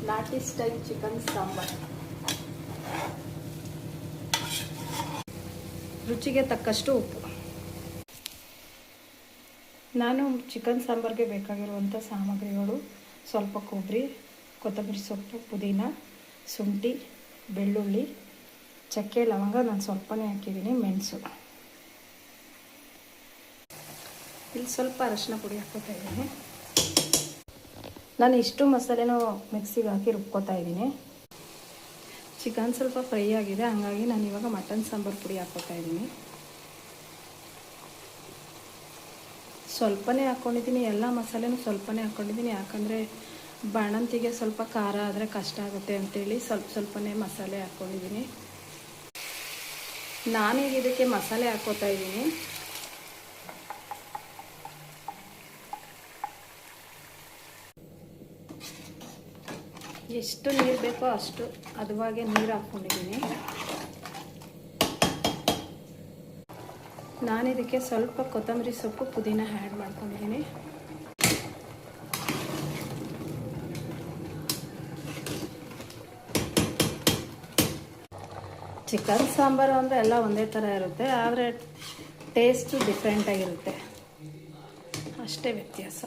ನಾಟಿ style chicken sambar. ರುಚಿಗೆ ತಕ್ಕಷ್ಟು ಉಪ್ಪು. ನಾನು ಚಿಕನ್ ಸಾಂಬಾರ್ಗೆ ಬೇಕಾಗಿರುವಂಥ ಸಾಮಗ್ರಿಗಳು: ಸ್ವಲ್ಪ ಕೊಬ್ಬರಿ, ಕೊತ್ತಂಬರಿ ಸೊಪ್ಪು, ಪುದೀನ, ಶುಂಠಿ, ಬೆಳ್ಳುಳ್ಳಿ, ಚಕ್ಕೆ, ಲವಂಗ ನಾನು ಸ್ವಲ್ಪನೇ ಹಾಕಿದ್ದೀನಿ, ಮೆಣಸು. ಇಲ್ಲಿ ಸ್ವಲ್ಪ ಅರಶಿನ ಪುಡಿ ಹಾಕ್ಕೋತಾ ಇದ್ದೀನಿ. ನಾನು ಇಷ್ಟು ಮಸಾಲೆನೂ ಮಿಕ್ಸಿಗೆ ಹಾಕಿ ರುಬ್ಕೋತಾ ಇದ್ದೀನಿ. ಚಿಕನ್ ಸ್ವಲ್ಪ ಫ್ರೈ ಆಗಿದೆ, ಹಾಗಾಗಿ ನಾನು ಇವಾಗ ಮಟನ್ ಸಾಂಬಾರು ಪುಡಿ ಹಾಕ್ಕೋತಾ ಇದ್ದೀನಿ. ಸ್ವಲ್ಪನೇ ಹಾಕ್ಕೊಂಡಿದ್ದೀನಿ, ಎಲ್ಲ ಮಸಾಲೆನೂ ಸ್ವಲ್ಪನೇ ಹಾಕ್ಕೊಂಡಿದ್ದೀನಿ. ಯಾಕಂದರೆ ಬಾಣಂತಿಗೆ ಸ್ವಲ್ಪ ಖಾರ ಆದರೆ ಕಷ್ಟ ಆಗುತ್ತೆ ಅಂತೇಳಿ ಸ್ವಲ್ಪನೇ ಮಸಾಲೆ ಹಾಕ್ಕೊಂಡಿದ್ದೀನಿ. ನಾನೀಗ ಇದಕ್ಕೆ ಮಸಾಲೆ ಹಾಕ್ಕೋತಾ ಇದ್ದೀನಿ. ಎಷ್ಟು ನೀರು ಬೇಕೋ ಅಷ್ಟು ಹದವಾಗಿ ನೀರು ಹಾಕ್ಕೊಂಡಿದ್ದೀನಿ. ನಾನಿದಕ್ಕೆ ಸ್ವಲ್ಪ ಕೊತ್ತಂಬರಿ ಸೊಪ್ಪು, ಪುದೀನ ಆ್ಯಡ್ ಮಾಡ್ಕೊಂಡಿದ್ದೀನಿ. ಚಿಕನ್ ಸಾಂಬಾರು ಅಂದರೆ ಎಲ್ಲ ಒಂದೇ ಥರ ಇರುತ್ತೆ, ಆದರೆ ಟೇಸ್ಟು ಡಿಫ್ರೆಂಟಾಗಿರುತ್ತೆ, ಅಷ್ಟೇ ವ್ಯತ್ಯಾಸ.